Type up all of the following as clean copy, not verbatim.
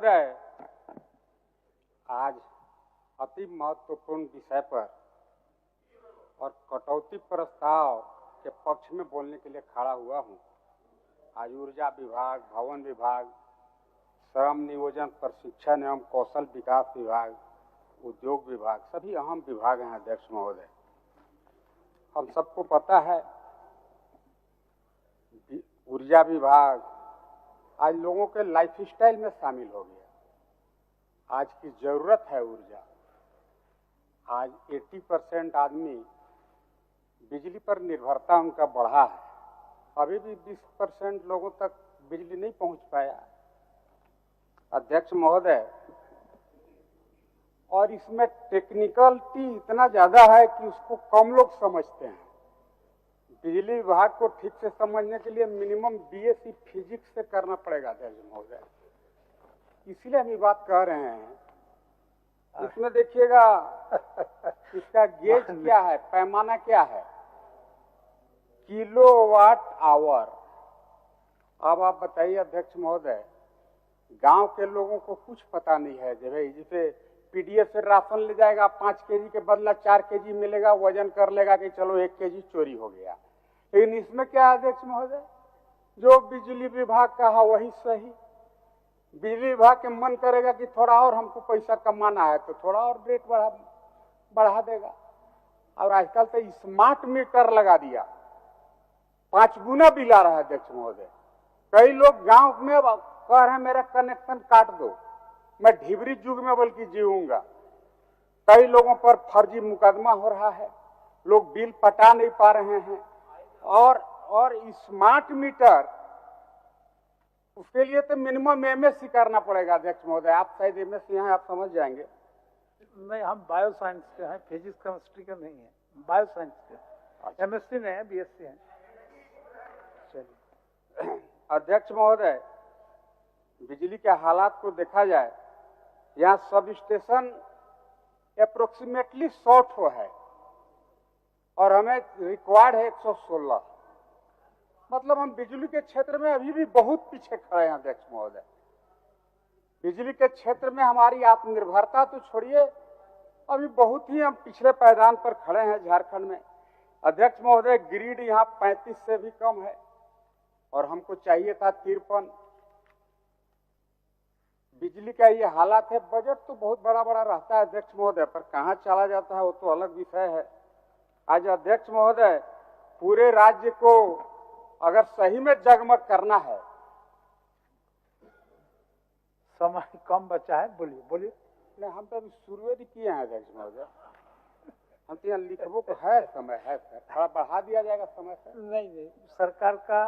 महोदय, आज अति महत्वपूर्ण विषय पर और कटौती प्रस्ताव के पक्ष में बोलने के लिए खड़ा हुआ हूँ। आज ऊर्जा विभाग, भवन विभाग, श्रम नियोजन प्रशिक्षण एवं कौशल विकास विभाग, उद्योग विभाग, सभी अहम विभाग हैं अध्यक्ष महोदय। हम सबको पता है ऊर्जा विभाग आज लोगों के लाइफस्टाइल में शामिल हो गया। आज की जरूरत है ऊर्जा। आज 80% आदमी बिजली पर निर्भरता उनका बढ़ा है। अभी भी 20% लोगों तक बिजली नहीं पहुंच पाया अध्यक्ष महोदय, और इसमें टेक्निकलिटी इतना ज्यादा है कि उसको कम लोग समझते हैं। बिजली विभाग को ठीक से समझने के लिए मिनिमम बीएससी फिजिक्स से करना पड़ेगा अध्यक्ष महोदय। इसलिए हम ये बात कह रहे हैं। इसमें देखिएगा इसका गेज क्या है, पैमाना क्या है, किलोवाट आवर। अब आप बताइए अध्यक्ष महोदय, गांव के लोगों को कुछ पता नहीं है। जैसे पीडीएस से राशन ले जाएगा, 5 केजी के बदला 4 केजी मिलेगा, वजन कर लेगा कि चलो 1 केजी चोरी हो गया। लेकिन इसमें क्या है अध्यक्ष महोदय, जो बिजली विभाग का है वही सही। बिजली विभाग के मन करेगा कि थोड़ा और हमको पैसा कमाना है तो थोड़ा और रेट बढ़ा देगा। और आजकल तो स्मार्ट मीटर लगा दिया, 5 गुना बिल आ रहा है अध्यक्ष महोदय। कई लोग गांव में कह रहे हैं मेरा कनेक्शन काट दो, मैं ढिबरी युग में बल्कि जीऊंगा। कई लोगों पर फर्जी मुकदमा हो रहा है, लोग बिल पटा नहीं पा रहे हैं। और स्मार्ट मीटर, उसके लिए तो मिनिमम एमएससी करना पड़ेगा अध्यक्ष महोदय। आप शायद एमएससी हैं, आप समझ जाएंगे। नहीं, हम बायो साइंस के हैं, फिजिक्स केमिस्ट्री के नहीं है, बायो साइंस के। एमएससी नहीं है, बीएससी है। चलिए अध्यक्ष महोदय, बिजली के हालात को देखा जाए, यहाँ सब स्टेशन अप्रोक्सीमेटली 100 है और हमें रिक्वायर्ड है 116। मतलब हम बिजली के क्षेत्र में अभी भी बहुत पीछे खड़े हैं अध्यक्ष महोदय। बिजली के क्षेत्र में हमारी आत्मनिर्भरता तो छोड़िए, अभी बहुत ही हम पिछले पायदान पर खड़े हैं झारखंड में अध्यक्ष महोदय। ग्रिड यहाँ 35 से भी कम है और हमको चाहिए था 53। बिजली का ये हालात है। बजट तो बहुत बड़ा बड़ा रहता है अध्यक्ष महोदय, पर कहाँ चला जाता है वो तो अलग विषय है। आज अध्यक्ष महोदय, पूरे राज्य को अगर सही में जगमग करना है, समय कम बचा है, बोलिए बोलिए। नहीं, हम तो अभी शुरू ही किए हैं अध्यक्ष महोदय। हम तो यहाँ लिखबो को है, समय है सर, थोड़ा बढ़ा दिया जाएगा समय सर। नहीं, सरकार का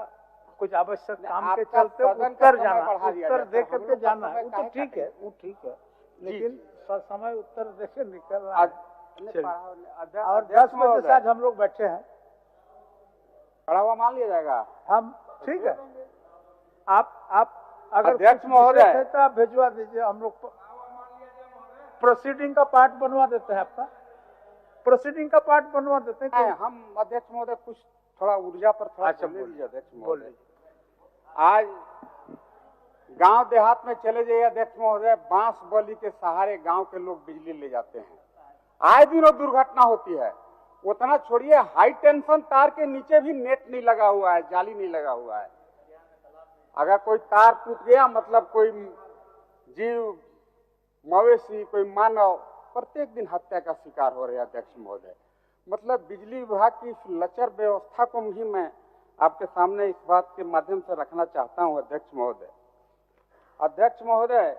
कुछ आवश्यक काम के चलते उत्तर जाना, उत्तर दे करके जाना है, वो तो ठीक है, वो ठीक है। लेकिन समय उत्तर देके निकल रहा है। और 10 बजे से आज हम लोग बैठे हैं, खड़ा हुआ मान लिया जाएगा। हम ठीक है। आप अगर अध्यक्ष महोदय तो आप भिजवा दीजिए, हम लोग प्रोसीडिंग का पार्ट बनवा देते हैं। आपका प्रोसीडिंग का पार्ट बनवा देते हैं। हम अध्यक्ष महोदय कुछ थोड़ा ऊर्जा पर थोड़ा बोलिए अध्यक्ष महोदय। आज गांव देहात में चले जाइए अध्यक्ष महोदय, बांस बली के सहारे गांव के लोग बिजली ले जाते हैं। आए दिनों दुर्घटना होती है। उतना छोड़िए, हाई टेंशन तार के नीचे भी नेट नहीं लगा हुआ है, जाली नहीं लगा हुआ है। अगर कोई तार टूट गया, मतलब कोई जीव, मवेशी, कोई मानव प्रत्येक दिन हत्या का शिकार हो रहे हैं अध्यक्ष महोदय। मतलब बिजली विभाग की इस लचर व्यवस्था को भी मैं आपके सामने इस बात के माध्यम से रखना चाहता हूं अध्यक्ष महोदय। अध्यक्ष महोदय,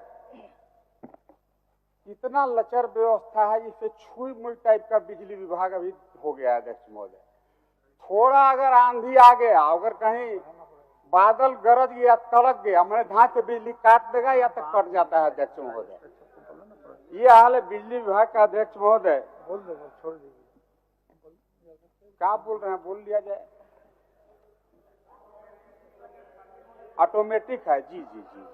इतना लचर व्यवस्था है जिससे छुई मुई टाइप का बिजली विभाग अभी हो गया है अध्यक्ष महोदय। थोड़ा अगर आंधी आ गया, अगर कहीं बादल गरज गया, तड़क गया, मैंने धान से बिजली काट देगा या तो कट जाता है अध्यक्ष महोदय। ये हाल है बिजली विभाग का अध्यक्ष महोदय। बोल दो, छोड़ दीजिए। क्या बोल रहे हैं, बोल लिया जाए। ऑटोमेटिक है, जी जी जी जी।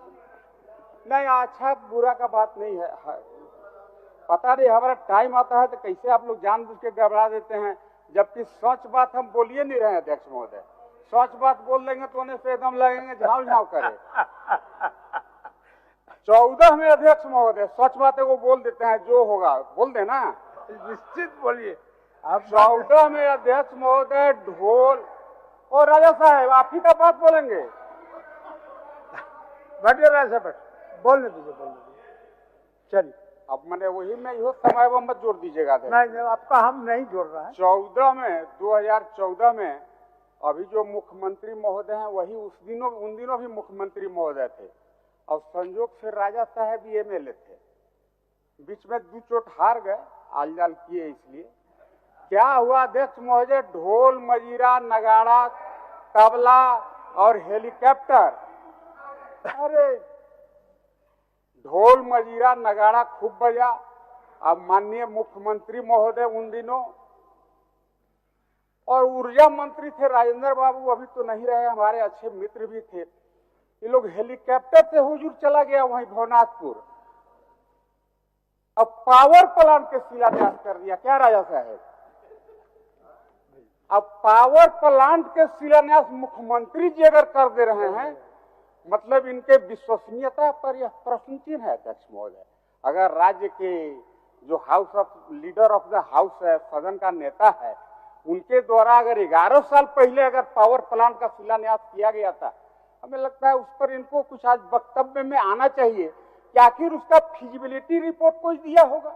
नहीं, अच्छा बुरा का बात नहीं है। पता नहीं, हमारा टाइम आता है तो कैसे आप लोग जानबूझ के गड़बड़ा देते हैं, जबकि सच बात हम बोलिए नहीं रहे अध्यक्ष महोदय। सच बात बोल देंगे तो उन्हें से एकदम लगेंगे झाव झाव करे। 14 में अध्यक्ष महोदय, सच बातें वो बोल देते हैं, जो होगा बोल देना। निश्चित बोलिए आप। 14 में अध्यक्ष महोदय ढोल और राजा साहब आप ही का बात बोलेंगे। बैठिए राजा साहब, बोलने दीजिए, बोलने दीजिए, चलिए। अब मैंने वही में यो समय वो मत जोड़ दीजिएगा। नहीं, आपका हम नहीं जोड़ रहा है। 2014 में अभी जो मुख्यमंत्री महोदय हैं वही उन दिनों भी मुख्यमंत्री महोदय थे और संजोग से राजा साहब भी एमएलए थे। बीच में 2 चोट हार गए, आलजाल किए, इसलिए क्या हुआ अध्यक्ष महोदय, ढोल मजीरा नगाड़ा तबला और हेलीकॉप्टर, अरे ढोल मजीरा नगाड़ा खूब बजा। अब माननीय मुख्यमंत्री महोदय उन दिनों और ऊर्जा मंत्री थे राजेंद्र बाबू, अभी तो नहीं रहे, हमारे अच्छे मित्र भी थे। ये लोग हेलीकॉप्टर से हुजूर चला गया वहीं भवनाथपुर, अब पावर प्लांट के शिलान्यास कर दिया। क्या राजा साहब, अब पावर प्लांट के शिलान्यास मुख्यमंत्री जी अगर कर दे रहे हैं, मतलब इनके विश्वसनीयता पर यह प्रश्न चिन्ह है अध्यक्ष महोदय। अगर राज्य के जो house of leader of the house है, सदन का नेता है, उनके द्वारा अगर 11 साल पहले अगर पावर प्लांट का शिलान्यास किया गया था, हमें लगता है उस पर इनको कुछ आज वक्तव्य में आना चाहिए कि आखिर उसका फिजिबिलिटी रिपोर्ट कोई दिया होगा।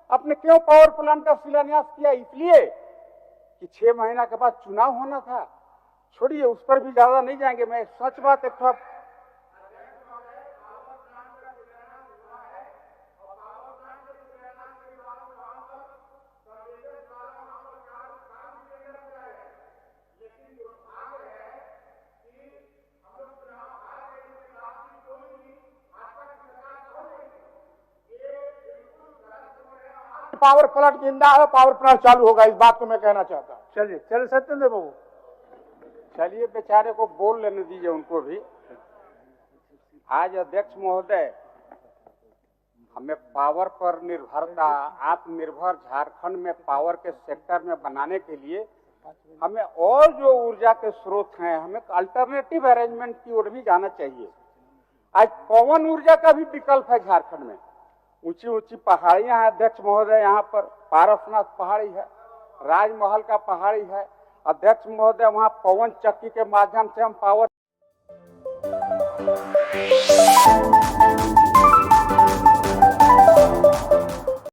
आपने क्यों पावर प्लांट का शिलान्यास किया? इसलिए कि 6 महीना के बाद चुनाव होना था। छोड़िए, उस पर भी ज्यादा नहीं जाएंगे। मैं सच बात एक पावर प्लांट जिंदा है, पावर प्लांट चालू होगा, इस बात को मैं कहना चाहता हूँ। चलिए सत्येंद्र बाबू, चलिए बेचारे को बोल लेने दीजिए उनको भी। आज अध्यक्ष महोदय, हमें पावर पर निर्भरता, आत्मनिर्भर झारखंड में पावर के सेक्टर में बनाने के लिए हमें और जो ऊर्जा के स्रोत हैं, हमें अल्टरनेटिव अरेंजमेंट की ओर भी जाना चाहिए। आज पवन ऊर्जा का भी विकल्प है झारखंड में। ऊंची ऊंची पहाड़ियां हैं अध्यक्ष महोदय, यहाँ पर पारसनाथ पहाड़ी है, राजमहल का पहाड़ी है अध्यक्ष महोदय, वहाँ पवन चक्की के माध्यम से हम पावर